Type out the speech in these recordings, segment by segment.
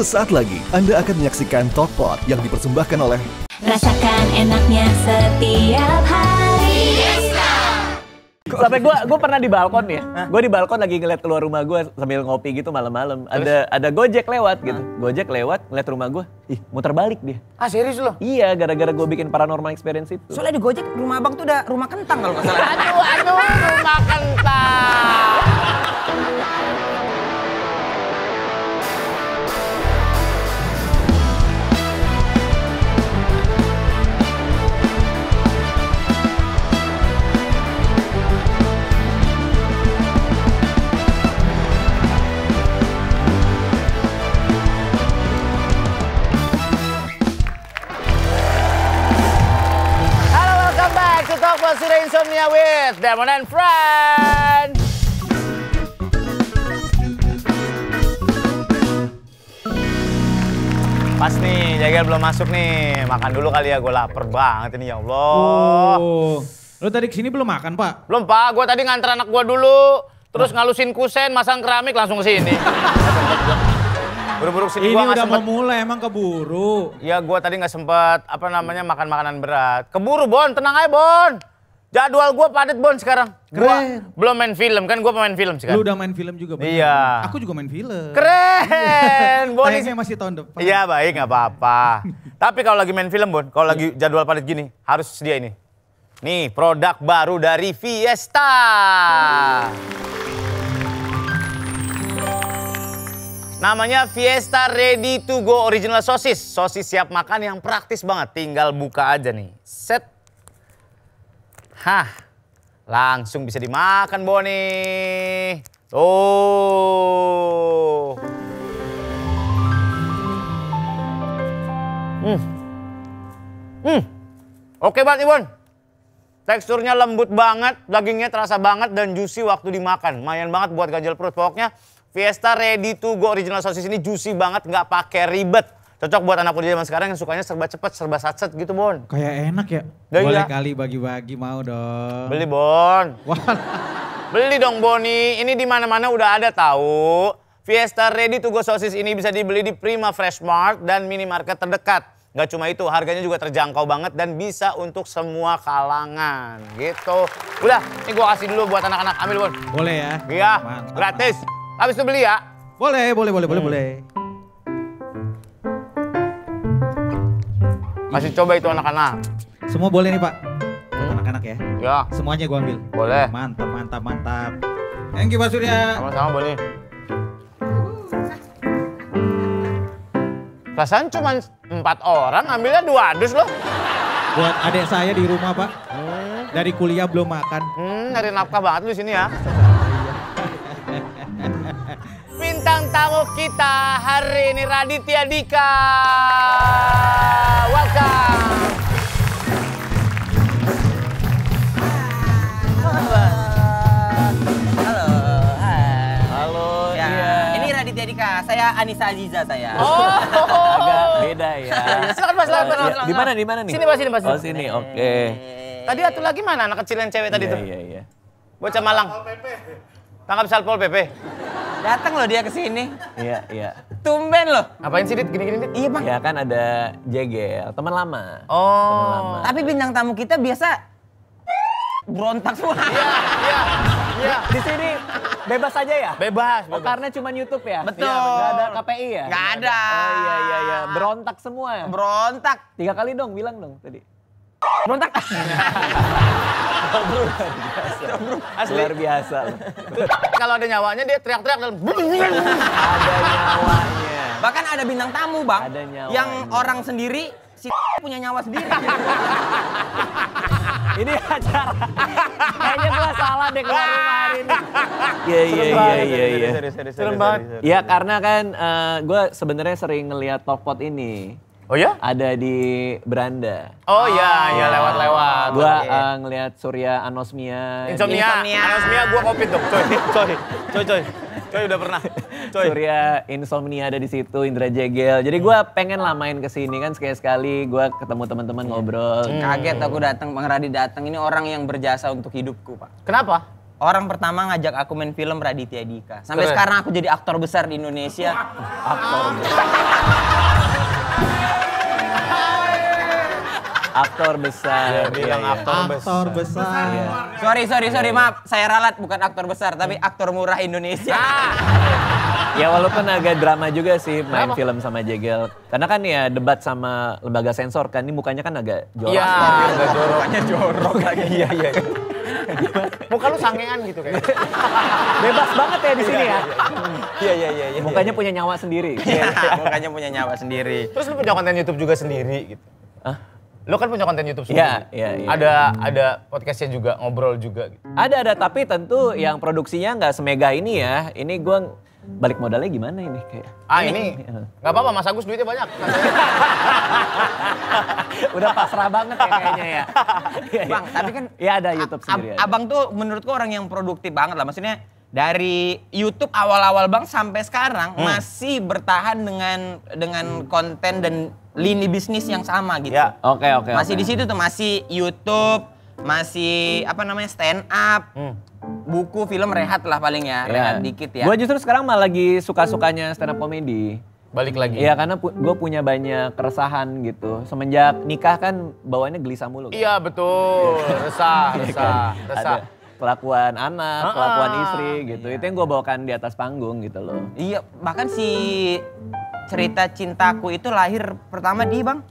Sesaat lagi Anda akan menyaksikan Talkpot yang dipersembahkan oleh Rasakan enaknya setiap hari. Sampai gue pernah di balkon ya. Gue di balkon lagi ngeliat keluar rumah gue sambil ngopi gitu malam-malam. Ada Gojek lewat gitu. Gojek lewat ngeliat rumah gue. Ih, muter balik dia. Ah serius lo? Iya, gara-gara gue bikin paranormal experience itu. Soalnya di Gojek rumah abang tuh udah rumah kentang kalau nggak salah. Aduh, rumah kentang. Talk about Surya Insomnia with Demon and Friend. Pas nih, Jagel belum masuk nih. Makan dulu kali ya, gue lapar banget ini ya Allah. Oh, lo tadi kesini belum makan Pak? Belum Pak, gue tadi nganter anak gue dulu. Terus ngalusin kusen, masang keramik langsung kesini. Buru-buru sini Ini gua udah sempet, mau mulai emang keburu. ya gue tadi nggak sempet makan makanan berat. Keburu Bon, tenang aja Bon. Jadwal gue padat Bon sekarang. Gue belum main film kan, gue pemain film sekarang. Lu udah main film juga? Bener? Iya. Aku juga main film. Keren, Bon. Tayangnya masih tahun depan. Iya baik, nggak apa-apa. Tapi kalau lagi main film Bon, kalau lagi jadwal padat gini, harus sedia ini. Nih, produk baru dari Fiesta. Namanya Fiesta Ready to Go Original Sosis. Sosis siap makan yang praktis banget. Tinggal buka aja nih. Set. Hah. Langsung bisa dimakan, Boni. Tuh. Oke banget nih, Bon. Teksturnya lembut banget, dagingnya terasa banget, dan juicy waktu dimakan. Lumayan banget buat ganjel perut. Pokoknya Fiesta Ready to Go Original Sosis ini juicy banget, nggak pakai ribet. Cocok buat anak muda zaman sekarang yang sukanya serba cepet, serba satset gitu, Bon. Kayak enak ya? Ya, Boleh iya. kali bagi-bagi, mau dong. Beli, Bon. Wah. Beli dong, Boni. Ini di mana-mana udah ada tahu. Fiesta Ready to Go Sosis ini bisa dibeli di Prima Fresh Mart dan minimarket terdekat. Nggak cuma itu, harganya juga terjangkau banget dan bisa untuk semua kalangan. Gitu. Udah, ini gua kasih dulu buat anak-anak. Ambil, Bon. Boleh ya? Iya, Mantap. gratis. Habis itu beli ya. Boleh. Boleh. Masih coba itu anak-anak. Semua boleh nih Pak? Anak-anak ya? Ya, Semuanya gua ambil. boleh. Mantap. Thank you Pak Surya. Sama-sama, Boni. Perasaan cuma 4 orang, ambilnya 2 dus loh. Buat adik saya di rumah Pak. Dari kuliah belum makan. Nyari nafkah banget lu sini ya. Bintang tamu kita hari ini Raditya Dika. Welcome. Halo, Ya, iya. ini Raditya Dika, saya Anissa Aziza saya. Agak beda ya. Silakan Mas, silakan. Iya. Di mana nih? Sini, Mas, sini, Mas. Oh, sini, oke. Tadi atuh lagi mana anak kecil yang cewek tadi tuh? Iya. Bocah Malang. Tangkap Satpol PP. Datang loh dia ke sini. Iya. Tumben loh. Ngapain sih, Dit? Gini-gini, Dit? Iya, Bang. Ya kan ada Jegel, teman lama. Oh. Tapi bintang tamu kita biasa berontak semua. Iya. Di sini bebas aja ya? Bebas. Oh, karena cuma YouTube ya? Betul. Nggak ada KPI ya? Nggak ada. Oh iya. Berontak semua ya? Berontak. 3 kali dong, bilang dong tadi. Berontak. Asli. Luar biasa. Kalau ada nyawanya dia teriak-teriak dan Ada nyawanya. Bahkan ada bintang tamu, Bang. Ada nyawanya. Yang orang sendiri, si punya nyawa sendiri. Ini acara. Kayaknya gua salah deh keluar rumah hari ini. Iya. Serem banget. Ya karena kan gue sebenarnya sering ngeliat Talkpot ini. Oh ya? Ada di beranda. Oh iya, lewat-lewat. Gue ngeliat Surya Anosmia. Insomnia. Anosmia gua covid dong. Coy udah pernah. Surya Insomnia ada di situ, Indra Jegel. Jadi gue pengen lah main kesini kan sekali-sekali. Gue ketemu teman-teman ngobrol. Kaget aku datang, Bang Radi datang. Ini orang yang berjasa untuk hidupku, Pak. Kenapa? Orang pertama ngajak aku main film Raditya Dika. Sampai Keren. sekarang aku jadi aktor besar di Indonesia. Aktor besar. Bilang Iya, iya. Aktor besar. Sorry, maaf. Saya ralat bukan aktor besar, tapi aktor murah Indonesia. Ya walaupun agak drama juga sih main film sama Jegel. Karena kan ya debat sama lembaga sensor kan, ini mukanya kan agak jorok. Iya, agak jorok. Mukanya jorok lagi. Iya. Muka lu sangean gitu kayaknya. Bebas banget ya di sini ya. Iya. Mukanya punya nyawa sendiri. Mukanya punya nyawa sendiri. Terus lu punya konten YouTube juga sendiri gitu. Hah? Lu kan punya konten YouTube sendiri. Iya. Ada podcastnya juga, ngobrol juga gitu. Ada, tapi tentu yang produksinya nggak semega ini ya. Ini gue balik modalnya gimana ini kayak. Ini nggak apa-apa, Mas Agus duitnya banyak. Udah pasrah banget ya kayaknya ya. Bang, tapi kan ya ada YouTube sendiri. ada. Abang tuh menurutku orang yang produktif banget lah. Maksudnya dari YouTube awal-awal Bang sampai sekarang masih bertahan dengan konten dan lini bisnis yang sama gitu. Ya. Oke. Masih di situ tuh, masih YouTube, masih stand up, buku, film rehat lah paling ya, rehat dikit ya. Gue justru sekarang malah lagi suka-sukanya stand up comedy. Balik lagi. Iya karena gue punya banyak keresahan gitu. Semenjak nikah kan bawaannya gelisah mulu. Kan? Iya betul, resah. Ada kelakuan anak, kelakuan istri gitu. Itu yang gue bawakan di atas panggung gitu loh. Iya, bahkan si cerita cintaku itu lahir pertama di Bang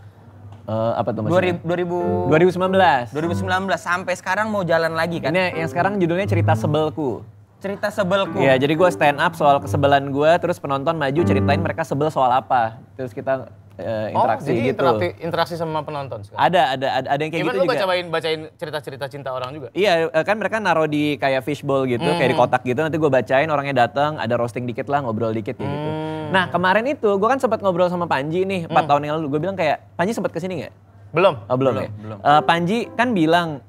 Apa tuh maksudnya? 2019 2019. sampai sekarang mau jalan lagi kan. Ini yang sekarang judulnya Cerita Sebelku. Cerita sebelku. Iya, jadi gue stand up soal kesebelan gue, terus penonton maju ceritain mereka sebel soal apa. Terus kita interaksi jadi gitu. interaksi sama penonton sekarang. Ada yang kayak Gimana gitu lu juga. bacain cerita-cerita cinta orang juga? Iya, kan mereka naruh di kayak fishbowl gitu, kayak di kotak gitu. Nanti gue bacain, orangnya datang, ada roasting dikit lah, ngobrol dikit ya gitu. Nah kemarin itu gue kan sempat ngobrol sama Panji nih, 4 tahun yang lalu. Gue bilang kayak, Panji sempat kesini nggak? Belum. Oh belum ya? Panji kan bilang,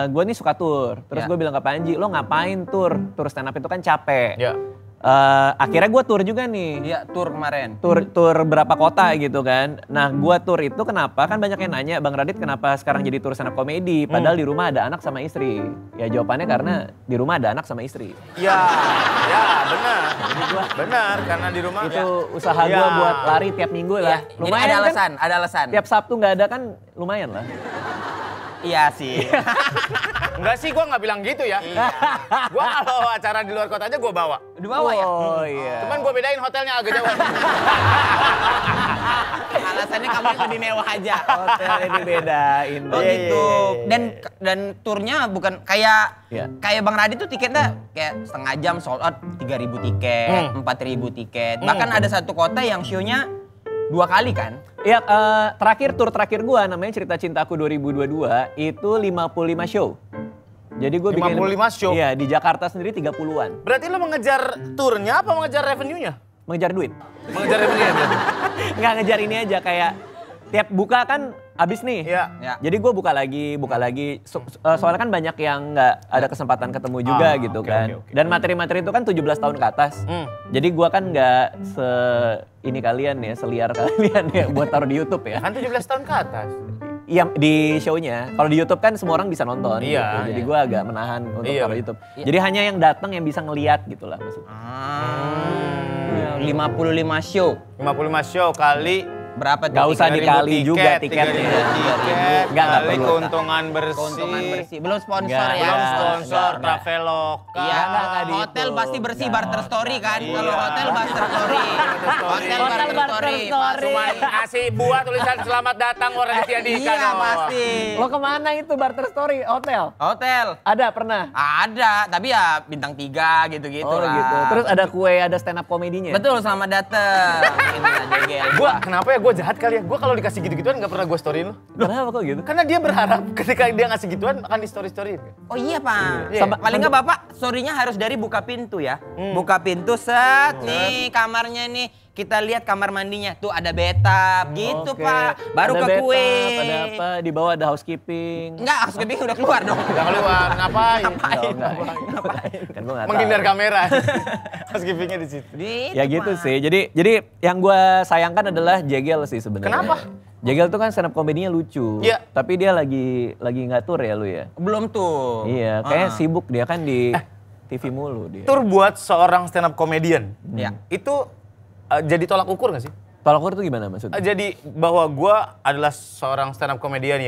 gue nih suka tour. Terus gue bilang ke Panji, lo ngapain tour? Tour stand up itu kan capek. Ya. Akhirnya gue tour juga nih. Iya, tur kemarin. Tur berapa kota gitu kan. Nah gue tour itu kenapa? Kan banyak yang nanya, Bang Radit kenapa sekarang jadi tour stand up comedy? Padahal di rumah ada anak sama istri. Ya jawabannya karena di rumah ada anak sama istri. Ya benar. Benar, karena di rumah Itu usaha gue buat lari tiap minggu lah. Jadi ada kan? alasan. Tiap Sabtu nggak ada kan lumayan lah. Iya sih. Enggak sih, gue nggak bilang gitu ya. Gue kalau acara di luar kota aja gue bawa. Dibawa ya? Oh iya. Cuman gue bedain hotelnya agak jauh. Alasannya kamu yang lebih mewah aja. Hotel ini bedain. Oh gitu. Dan turnya bukan kayak Iya. kayak Bang Radit tuh tiketnya kayak setengah jam sold out 3.000 tiket, 4.000 tiket. Bahkan ada satu kota yang show-nya 2 kali kan? Iya, tur terakhir gua namanya Cerita Cintaku 2022 itu 55 show. Jadi gue bikin 55 show? Iya, di Jakarta sendiri 30-an. Berarti lo mengejar turnya apa mengejar revenue-nya? Mengejar duit. Mengejar revenue-nya berarti? Nggak ngejar ini aja kayak tiap buka kan habis nih. Iya. Ya. Jadi gue buka lagi. Soalnya kan banyak yang nggak ada kesempatan ketemu juga gitu oke, kan. oke. Dan materi-materi itu kan 17 tahun ke atas. Jadi gue kan nggak ini kalian ya, seliar kalian ya buat taruh di YouTube ya. Kan 17 tahun ke atas. Iya di show-nya. Kalau di YouTube kan semua orang bisa nonton. Iya, gitu. Jadi iya. gue agak menahan untuk Iya, taruh YouTube. Jadi hanya yang datang yang bisa ngeliat gitu lah maksudnya. 55 show. 55 show kali Berapa tuh? Gak usah 3.000 dikali juga tiket, tiketnya. 3.000 tiket, Nggak kali perlu. keuntungan bersih. Keuntungan bersih. Belum sponsor Nggak, ya. Belum Nggak, sponsor, nggak. Traveloka. Iya, nggak dihitung. hotel pasti bersih, Nggak. barter story kan. Iya. Kalau hotel barter story. Hotel barter story. Cuma kasih buah tulisan selamat datang orang Raditya Dika. Iya pasti. Lo kemana itu barter story? Hotel? Hotel. Ada pernah? Ada, tapi ya bintang 3 gitu-gitu Oh lah. gitu. Terus ada kue, ada stand up komedinya? Betul, selamat datang. Ini aja gel. Gua kenapa ya gue jahat kali ya? Gue kalau dikasih gitu-gituan nggak pernah gue storyin lo. Kenapa kok gitu? Karena dia berharap ketika dia ngasih gituan akan di storyin. Oh iya Pak. Iya. Paling nggak Bapak, story-nya harus dari buka pintu ya. Buka pintu set, nih kamarnya nih. Kita lihat kamar mandinya, tuh ada bathtub gitu Oke. Pak. Baru Ada ke kue. bathtub, ada apa? Di bawah ada housekeeping. Enggak, housekeeping udah keluar dong. Udah keluar, ngapain? Ngapain? Kan gue nggak tahu. Menghindar kamera. Housekeepingnya di situ. Ya gitu sih. Jadi yang gue sayangkan adalah Jegel sih sebenarnya. Kenapa? Jegel tuh kan stand up komedinya lucu. Iya. Tapi dia lagi nggak tour ya lu ya. Belum tuh. Iya, kayak sibuk dia kan di TV mulu dia. Tur buat seorang stand up comedian. Ya. Itu jadi tolak ukur gak sih? Tolak ukur itu gimana maksudnya? Jadi bahwa gue adalah seorang stand up comedian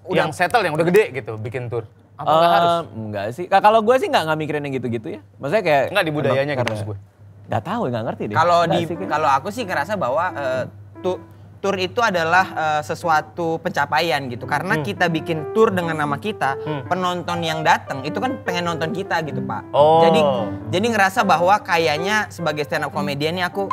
yang settle, yang udah gede gitu, bikin tour. Apa nggak harus? Enggak sih. Kalau gue sih nggak mikirin yang gitu-gitu ya. Maksudnya kayak Nggak di budayanya gitu maksud gue. Nggak tahu, nggak ngerti deh. Kalau aku sih ngerasa bahwa tour itu adalah sesuatu pencapaian gitu. Karena kita bikin tour dengan nama kita, penonton yang datang itu kan pengen nonton kita gitu, Pak. Oh. Jadi ngerasa bahwa kayaknya sebagai stand up comedian nih aku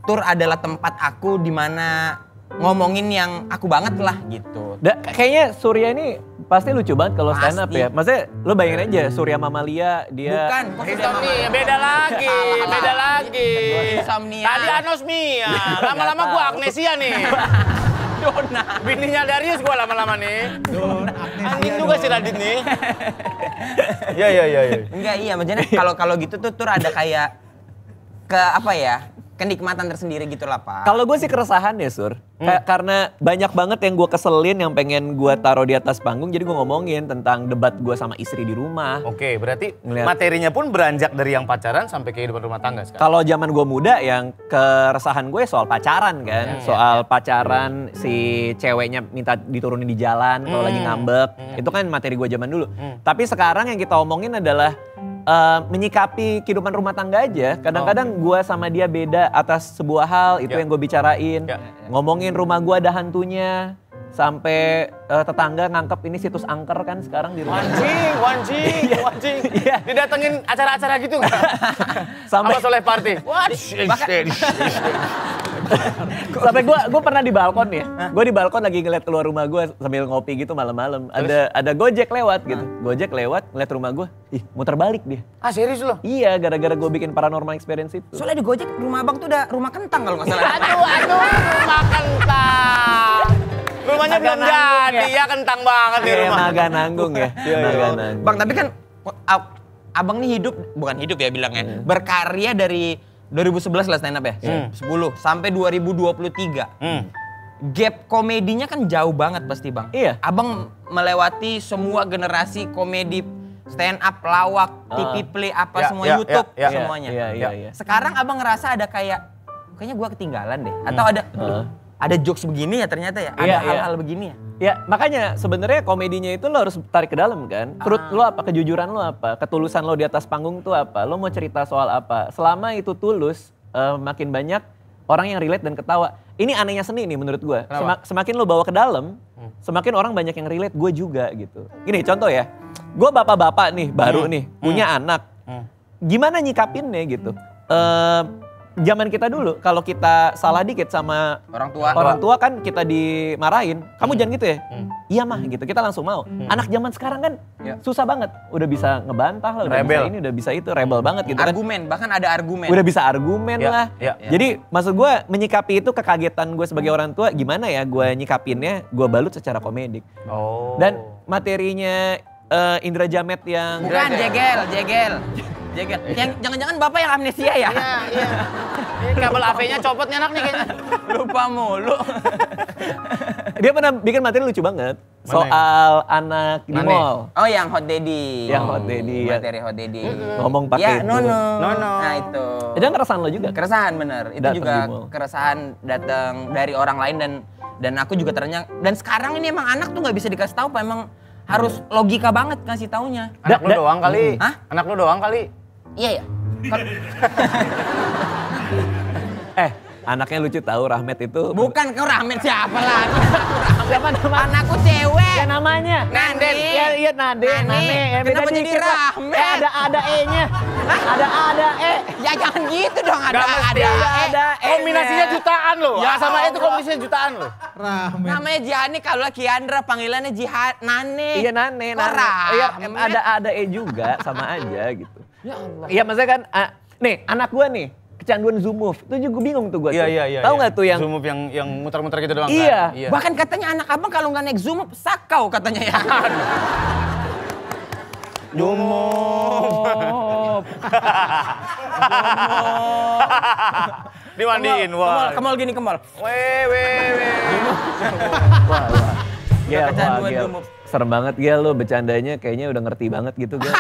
tour adalah tempat aku di mana ngomongin yang aku banget lah gitu. Kayaknya Surya ini pasti lucu banget kalau stand up Pasti. ya. Maksudnya lo bayangin aja Surya Mamalia dia. Bukan, kok Insomnia, beda lagi, beda lagi. Insomnia. Tadi anosmia, lama-lama gua amnesia nih. Dona. Bininya Darius gua lama-lama nih. Anjing juga si Radit nih. Iya. Enggak, iya maksudnya kalau gitu tuh tour ada kayak kenikmatan tersendiri gitu lah, Pak. Kalau gue sih keresahan ya Sur. Karena banyak banget yang gue keselin yang pengen gue taruh di atas panggung. Jadi gue ngomongin tentang debat gue sama istri di rumah. Oke, berarti Ngeliat. materinya pun beranjak dari yang pacaran sampai kehidupan rumah tangga sekarang. Kalau zaman gue muda yang keresahan gue soal pacaran kan. Soal pacaran si ceweknya minta diturunin di jalan kalau lagi ngambek. Itu kan materi gue zaman dulu. Tapi sekarang yang kita omongin adalah menyikapi kehidupan rumah tangga aja. Kadang-kadang gue sama dia beda atas sebuah hal, itu yang gue bicarain. Ngomongin rumah gue ada hantunya. Sampai tetangga nganggep ini situs angker kan sekarang di rumah. Wanjing. Iya. Didatengin acara-acara gitu nggak? Sampai Apa soleh party? sampai gue pernah di balkon ya. Gue di balkon lagi ngeliat keluar rumah gue sambil ngopi gitu malam-malam. Ada Gojek lewat gitu. Gojek lewat ngeliat rumah gue. Ih, muter balik dia. Ah serius lo? Iya, gara-gara gue bikin paranormal experience itu. Soalnya di Gojek rumah Abang tuh udah rumah kentang kalau nggak salah. Aduh, rumah kentang. Rumahnya Agak belum nanggung jadi, ya kentang banget di Iya, rumah. naga nanggung ya. Naga nanggung. Bang, tapi kan Abang nih bukan hidup ya bilangnya. Berkarya dari 2011 lah stand up ya. 10 sampai 2023. Gap komedinya kan jauh banget pasti, Bang. Iya. Abang melewati semua generasi komedi stand up, lawak, TV play apa semua YouTube semuanya. Iya. Sekarang Abang ngerasa ada kayaknya gua ketinggalan deh atau ada jokes begini ya ternyata ya. Ada hal-hal begini ya. Ya makanya sebenarnya komedinya itu lo harus tarik ke dalam kan. Truth lo apa, kejujuran lo apa, ketulusan lo di atas panggung tuh apa, lo mau cerita soal apa. Selama itu tulus, makin banyak orang yang relate dan ketawa. Ini anehnya seni nih menurut gue. Semakin lo bawa ke dalam, semakin orang banyak yang relate, gue juga gitu. Gini contoh ya, gue bapak-bapak nih baru nih, punya anak. Gimana nyikapinnya gitu. Zaman kita dulu, kalau kita salah dikit sama orang tua kan kita dimarahin. Kamu jangan gitu ya? Iya mah gitu, kita langsung mau. Anak zaman sekarang kan susah banget. Udah bisa ngebantah lah, udah bisa ini, udah bisa itu, rebel banget gitu kan. Argumen, bahkan ada argumen. Udah bisa argumen lah. Jadi maksud gue menyikapi itu kekagetan gue sebagai orang tua, gimana ya gue nyikapinnya, gue balut secara komedik. Dan materinya Indra Jamet yang... Bukan, jegel. Yang jangan-jangan Bapak yang amnesia ya? Iya. Ini kabel AP-nya copot nih anak nih kayaknya. Lupa mulu. Dia pernah bikin materi lucu banget. Soal anak di mall. Oh yang Hot Daddy. Materi Hot Daddy. Ngomong pakai itu. Nono. Nah itu. Itu keresahan lo juga? Keresahan bener. Itu Datang juga di mall. keresahan datang dari orang lain dan aku juga ternyata. Dan sekarang ini emang anak tuh nggak bisa dikasih tahu, Pak. Emang harus logika banget ngasih taunya. Anak lu doang kali. Hah? Anak lu doang kali. Iya ya. Anaknya lucu tahu Rahmat itu. Bukan kau Rahmat siapa lagi? Siapa nama? Anakku cewek. Ya namanya. Nande. Iya Nade. Ya, beda Kenapa jadi dikit lah. Rahmat? Ada E-nya. Ada E. Ya jangan gitu dong, ada E. Kombinasinya jutaan loh. Ya sama Allah. itu kombinasinya jutaan loh. Rahmat. Namanya Jihani, kalau Kiandra panggilannya Nane. Iya Nane. Kok Rahmat? Iya ada E juga sama aja gitu. Ya Allah. Iya maksudnya kan, nih anak gua nih kecanduan Zoom Move. Itu juga bingung tuh gua. Iya. Tahu nggak tuh yang Zoom yang muter-muter gitu doang Iya. kan? Bahkan katanya anak abang kalau nggak naik Zoom sakau katanya ya. Zoom Move. Dimandiin, wah. Kemol Weh. Wah. Kecanduan Gel. Zoom Move. Serem banget Gel, lo bercandanya kayaknya udah ngerti banget gitu Gel.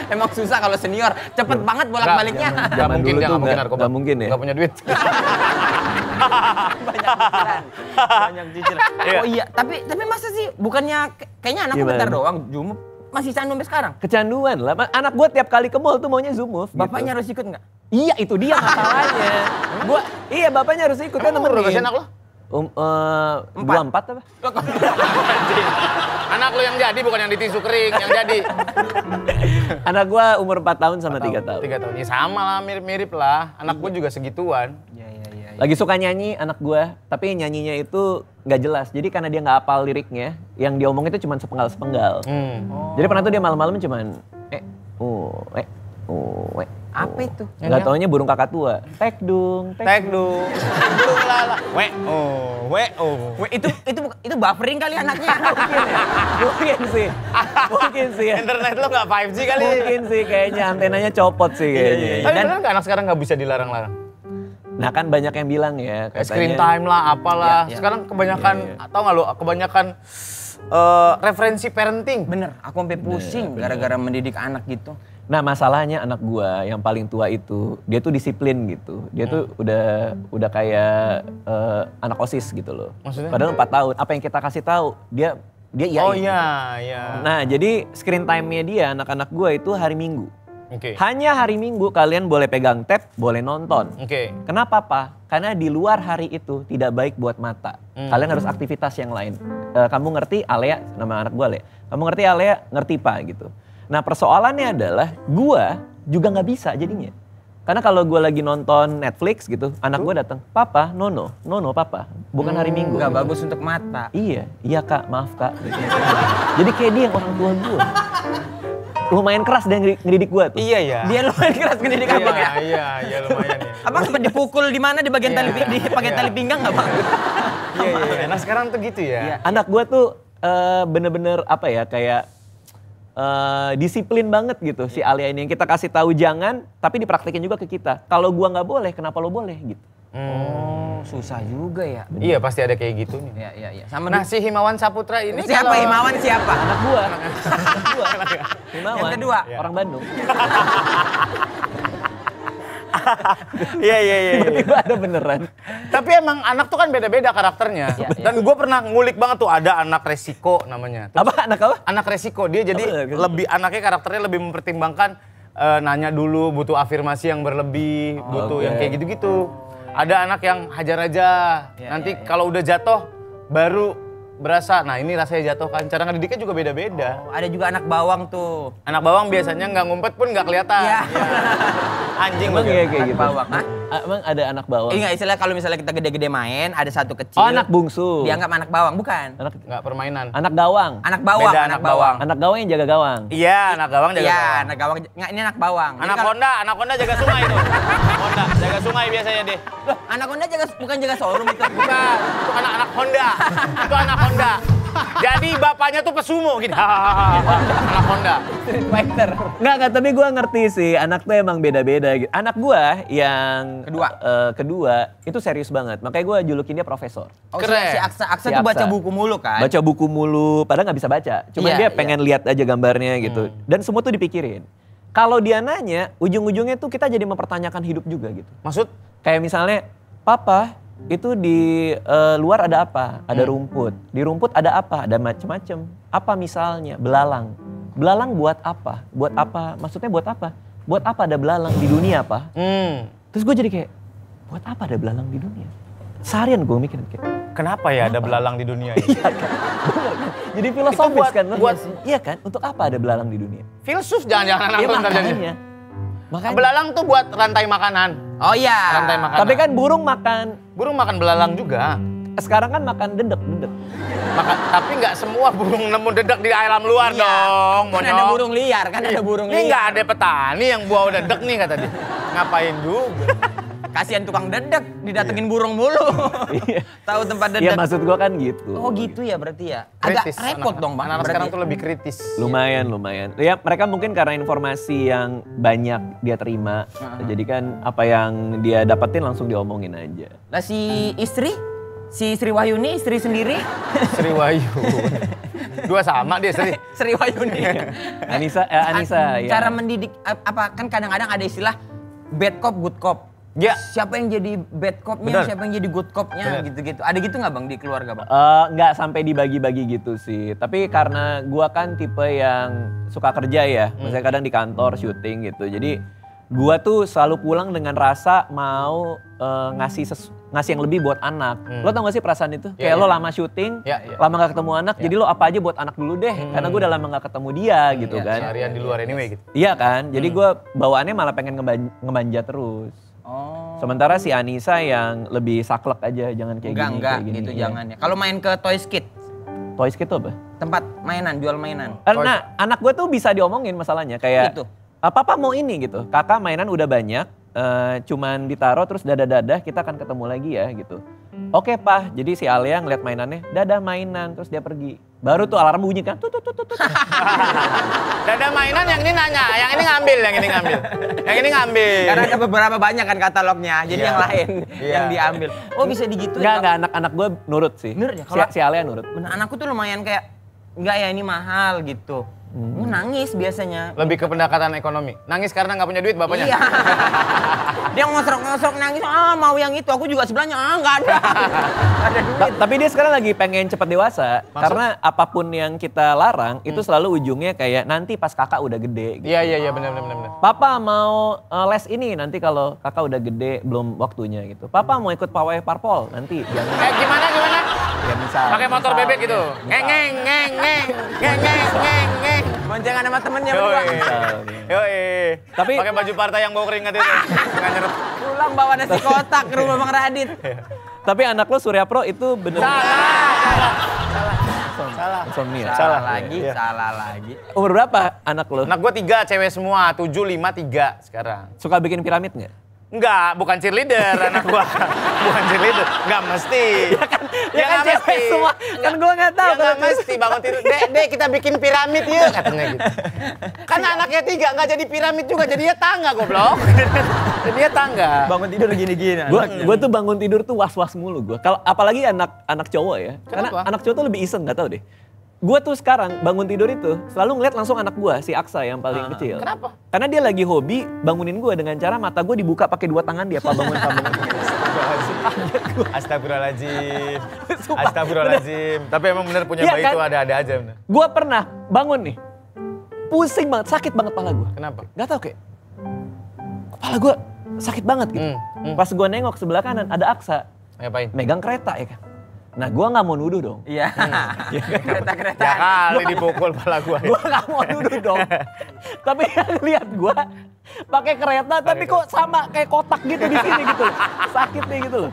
Emang susah kalau senior, cepet banget bolak-baliknya. Gak mungkin dia gak mungkin narkoba. Gak mungkin ya? Gak punya duit. Banyak cicilan. Oh iya, tapi masa sih bukannya kayaknya anakku Gimana? bentar doang, Zoom masih candu sampai sekarang. Kecanduan lah, anak gue tiap kali ke mall tuh maunya Zoom Move. Bapaknya harus ikut nggak? Iya itu dia masalahnya. Iya bapaknya harus ikut kan Emang umur berapa sih nemenin. anak lo? 24 apa? Anak lo yang jadi bukan yang di tisu kering, yang jadi. Anak gue umur 4 tahun sama 3 tahun. 3 tahun. Ya sama lah, mirip-mirip lah. Anak gue juga segituan. Lagi suka nyanyi anak gue, tapi nyanyinya itu nggak jelas. Jadi karena dia nggak hafal liriknya, yang dia omong itu cuma sepenggal-sepenggal. Jadi pernah tuh dia malam-malam cuman Apa itu? nggak taunya burung kakak tua. Tek dung. Burung lala. Itu buffering kali anaknya. Mungkin sih ya. Internet lo nggak 5G kali. Mungkin sih kayaknya antenanya copot sih kayaknya. Tapi beneran nggak anak sekarang nggak bisa dilarang-larang? Nah kan banyak yang bilang ya Kayak screen time lah, apalah. Sekarang kebanyakan, tau nggak lo, kebanyakan referensi parenting. Bener, aku sampai pusing gara-gara mendidik anak gitu. Nah masalahnya anak gua yang paling tua itu dia tuh disiplin gitu. Dia tuh udah kayak anak OSIS gitu loh. Maksudnya? Padahal 4 tahun. Apa yang kita kasih tahu dia iyain. Oh iya. Nah jadi screen time-nya dia anak-anak gua itu hari Minggu. Oke. Hanya hari Minggu kalian boleh pegang tab, boleh nonton. Oke. Kenapa Pak? Karena di luar hari itu tidak baik buat mata. Kalian harus aktivitas yang lain. Kamu ngerti Alea, nama anak gue Alea. Kamu ngerti Alea, ngerti Pak gitu. Nah persoalannya adalah gue juga nggak bisa jadinya. Karena kalau gue lagi nonton Netflix gitu, anak gue datang, Papa, nono Papa, bukan hari Minggu. Gak bagus untuk mata. Iya Kak, maaf Kak. Jadi kayak dia yang orang tua gue. Lumayan keras dia ngedidik gue tuh. Iya ya. Dia lumayan keras ngedidik abang ya. Iya lumayan ya. Abang sempat dipukul di mana di bagian tali tali pinggang nggak bang? Iya. Nah sekarang tuh gitu ya. Anak gue tuh bener-bener apa ya kayak disiplin banget gitu si Alia ini. Yang kita kasih tahu jangan, tapi dipraktekin juga ke kita. Kalau gue nggak boleh, kenapa lo boleh gitu? Oh susah juga ya. Iya pasti ada kayak gitu nih. Iya. Sama Nah si Himawan Saputra ini siapa Himawan siapa? Anak gue. Himawan. Yang kedua? Orang Bandung. Iya. Tiba-tiba ada beneran. Tapi emang anak tuh kan beda-beda karakternya. Dan gue pernah ngulik banget tuh ada anak resiko namanya. Apa anak apa? Anak resiko dia jadi lebih anaknya karakternya lebih mempertimbangkan nanya dulu, butuh afirmasi yang berlebih, butuh yang kayak gitu-gitu. Ada anak yang hajar aja, nanti kalau udah jatuh baru berasa, nah ini rasanya jatuh kan. Cara ngedidiknya juga beda-beda. Ada juga anak bawang tuh. Anak bawang biasanya nggak ngumpet pun nggak kelihatan. Iya. Anjing Emang banget. iya kayak gitu. Bawang. Hah? Emang ada anak bawang? Iya istilah kalau misalnya kita gede-gede main, ada satu kecil. Oh anak bungsu. Dianggap anak bawang, bukan? Nggak permainan. Anak gawang. Anak bawang, Beda anak bawang. Anak gawang yang jaga gawang. Iya, anak gawang jaga Iya, gawang. anak gawang. Nggak, ini anak bawang. Jadi Anak kalau- Honda jaga sungai tuh. Honda jaga sungai biasanya deh. Loh, anak Honda bukan jaga showroom itu. Bukan, itu anak-anak Honda. Itu anak Honda. Jadi bapaknya tuh pesumo gitu. Anak Honda. Street Fighter. Enggak, tapi gue ngerti sih, anak tuh emang beda-beda gitu. Anak gue yang kedua itu serius banget, makanya gue julukin dia profesor. Oh, Keren. si Aksa Si tuh baca Aksa. buku mulu kan? Baca buku mulu, padahal nggak bisa baca. Cuma Iya, dia iya. pengen lihat aja gambarnya gitu. Dan semua tuh dipikirin. Kalau dia nanya, ujung-ujungnya tuh kita jadi mempertanyakan hidup juga gitu. Maksud? Kayak misalnya, Papa itu di luar ada apa? Ada rumput. Di rumput ada apa? Ada macem-macem. Apa misalnya? Belalang. Belalang buat apa? Buat apa? Maksudnya buat apa? Buat apa ada belalang di dunia, Pak? Terus gue jadi kayak, buat apa ada belalang di dunia? Seharian gue mikirin kayak, Kenapa ya ada belalang di dunia ini? iya kan? Bener kan? Jadi filosofis buat- kan? buat- Iya kan? Untuk apa ada belalang di dunia? Filsuf jangan-jangan anak Iya lu ntar jadi. makanya. Belalang tuh buat rantai makanan. Oh iya. Rantai makanan. Tapi kan burung makan, Burung makan belalang juga. sekarang kan makan dedek. Tapi nggak semua burung nemu dedek di alam luar Iya. dong. Kan ada burung liar, kan ada burung Ini nggak liar. ada petani yang buah dedek nih kata dia. Ngapain juga? Kasihan tukang dedek, didatengin burung mulu. Iya. Tahu tempat Iya dedek. maksud gue kan gitu. Oh gitu ya berarti ya. Agak Kritis. repot dong bang. Anak-anak berarti sekarang ya. tuh lebih kritis. Lumayan. Ya mereka mungkin karena informasi yang banyak dia terima. Jadi kan apa yang dia dapetin langsung diomongin aja. Lah si istri Si Sri Wahyuni, istri sendiri. Sri Wahyuni. Dua sama dia Sri. Sri Wahyuni. Anissa, ya. Cara mendidik, apa kan kadang-kadang ada istilah bad cop, good cop. Ya. Siapa yang jadi bad copnya, siapa yang jadi good copnya, gitu-gitu. Ada gitu nggak bang di keluarga bang? Nggak sampai dibagi-bagi gitu sih. Tapi karena gua kan tipe yang suka kerja ya. Misalnya kadang di kantor syuting gitu. Jadi gua tuh selalu pulang dengan rasa mau ngasih yang lebih buat anak. Lo tau gak sih perasaan itu? Kayak lo lama syuting, lama gak ketemu anak, jadi lo apa aja buat anak dulu deh. Karena gue udah lama gak ketemu dia gitu kan. Seharian di luar anyway gitu. Iya kan, jadi gue bawaannya malah pengen ngemanja terus. Sementara si Anissa yang lebih saklek aja, jangan kayak gini. Enggak kayak gini, gitu ya. jangan ya. Kalau main ke Toys Kit, Toys Kit itu apa? tempat mainan, jual mainan. Nah, anak gue tuh bisa diomongin masalahnya kayak Gitu. Papa mau ini gitu. Kakak mainan udah banyak, cuman ditaruh terus dadah-dadah kita akan ketemu lagi ya gitu. Oke Pak, jadi si Alia ngeliat mainannya, dadah mainan, terus dia pergi. Baru tuh alarm bunyi kan, tut. Dadah mainan yang ini nanya, yang ini ngambil. Yang ini ngambil. Karena ada beberapa banyak kan katalognya, jadi yang lain yang diambil. Oh bisa digituin? Enggak, anak-anak gue nurut sih. Nurut ya? Si Alia nurut. Bener, anakku tuh lumayan kayak, enggak ya ini mahal gitu. Nangis biasanya. Lebih ke pendekatan ekonomi. Nangis karena nggak punya duit bapaknya. Iya. Dia ngosrok-ngosrok nangis, mau yang itu. Aku juga sebelahnya, nggak ada. Ada duit. Tapi dia sekarang lagi pengen cepat dewasa. Karena apapun yang kita larang, itu selalu ujungnya kayak nanti pas kakak udah gede. Gitu. Iya, benar. Papa mau les ini nanti kalau kakak udah gede belum waktunya gitu. Papa mau ikut pawai parpol nanti. Gimana? Ya misal. Pakai motor bebek gitu. Ngeng. Boncengan sama temennya berdua. Yoi. Tapi- pakai baju partai yang bau keringat itu. Nggak nyerep. Pulang bawa nasi kotak ke rumah Bang Radit. Tapi anak lo Surya Pro itu bener. Salah. Insomnia. Salah lagi. Umur berapa anak lo? Anak gue 3 cewek semua, 7, 5, 3 sekarang. Suka bikin piramid nggak? Enggak, bukan cheerleader anak gua. Bukan cheerleader, enggak mesti. Ya kan cewek semua, kan gua nggak tahu. Ya enggak mesti bangun tidur. Dek, kita bikin piramid yuk katanya gitu. Kan anaknya 3 enggak jadi piramid juga, jadinya tangga goblok. Jadinya tangga. Bangun tidur gini-gini. Gua tuh bangun tidur tuh was-was mulu gua. Kalau apalagi anak cowok ya. Karena Kenapa? anak cowok tuh lebih iseng, nggak tahu deh. Gua tuh sekarang bangun tidur itu selalu ngeliat langsung anak gua, si Aksa yang paling kecil. Kenapa? Karena dia lagi hobi bangunin gua dengan cara mata gua dibuka pakai 2 tangan dia, Pak bangun. Astagfirullahaladzim. Sumpah. Astagfirullahaladzim. Tapi emang bener punya Iya bayi kan? itu ada-ada aja bener. Gua pernah bangun nih, pusing banget, sakit banget kepala gua. Kenapa? Gak tau kayak, kepala gua sakit banget gitu. Pas gua nengok sebelah kanan ada Aksa, Ngapain? megang kereta ya kan. Nah gua gak mau nuduh dong. Iya. Kereta-kereta. Ya kali dipukul pala gua. Gue gak mau nuduh dong. Tapi yang lihat gue pakai kereta tapi kok sama kayak kotak gitu di sini gitu loh. Sakitnya gitu loh.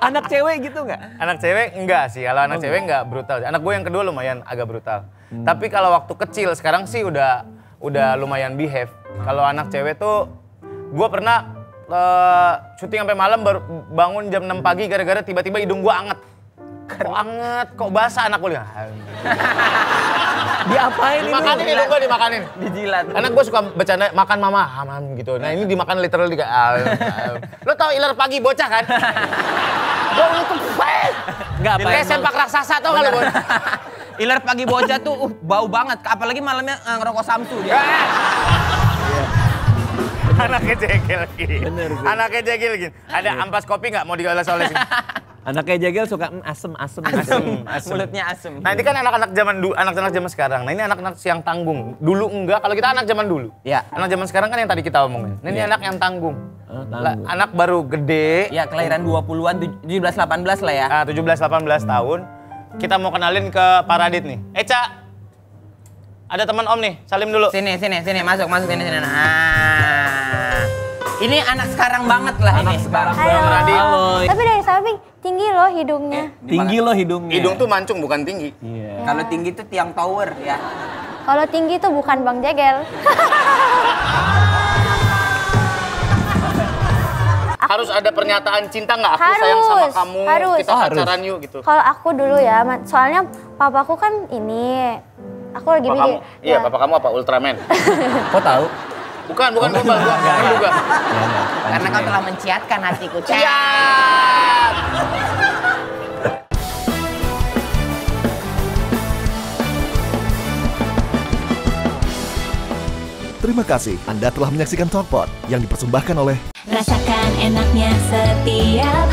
Anak cewek gitu nggak? Anak cewek enggak sih, kalau anak cewek enggak brutal. Anak gue yang kedua lumayan agak brutal. Tapi kalau waktu kecil sekarang sih udah lumayan behave. Kalau anak cewek tuh, gue pernah syuting sampai malam baru bangun jam 6 pagi gara-gara tiba-tiba hidung gue anget. Kok anget, kok basah anak gue lihat. Diapain ini? Dimakanin hidung gue, dimakanin. Dijilat. Anak gue suka bercanda makan mama, gitu. Nah ini dimakan literally kayak Lo tau iler pagi bocah kan? Gue untuk Nggak apa kayak sempak raksasa tau gak lo bocah? Iler pagi bocah tuh bau banget, apalagi malamnya ngerokok Samsu dia. Anaknya jegel lagi. Bener sih. Anaknya jegel lagi. Ada ampas kopi nggak mau dioles-olesin? Anaknya jagel suka asem. Mulutnya asem. Nah ini kan anak-anak zaman sekarang. Nah ini anak-anak yang tanggung. Dulu enggak, kalau kita anak zaman dulu. Ya. Anak zaman sekarang kan yang tadi kita omongin. Nah, ini anak yang tanggung. Tanggung. Anak baru gede. Ya kelahiran 20-an, 17-18 lah ya. 17-18 tahun. Kita mau kenalin ke Pak Radit nih. Ca, ada teman Om nih, salim dulu. Sini, masuk sini. Nah. Ini anak sekarang banget lah ini. sekarang Halo. Halo. Tapi dari samping tinggi loh hidungnya. Tinggi loh hidungnya. Hidung tuh mancung bukan tinggi. Iya. Kalau tinggi tuh tiang tower ya. Kalau tinggi tuh bukan Bang Jegel. Harus ada pernyataan cinta nggak? Aku Harus, sayang sama kamu, harus. kita pacaran yuk gitu. Kalau aku dulu ya, soalnya papaku kan ini. Aku lagi Bapak mikir. kamu, iya bapak kamu apa? Ultraman? Kok tahu? Bukan gua juga. Karena kau telah menciatkan hatiku. Siap! Terima kasih Anda telah menyaksikan Talkpot yang dipersembahkan oleh Rasakan enaknya setiap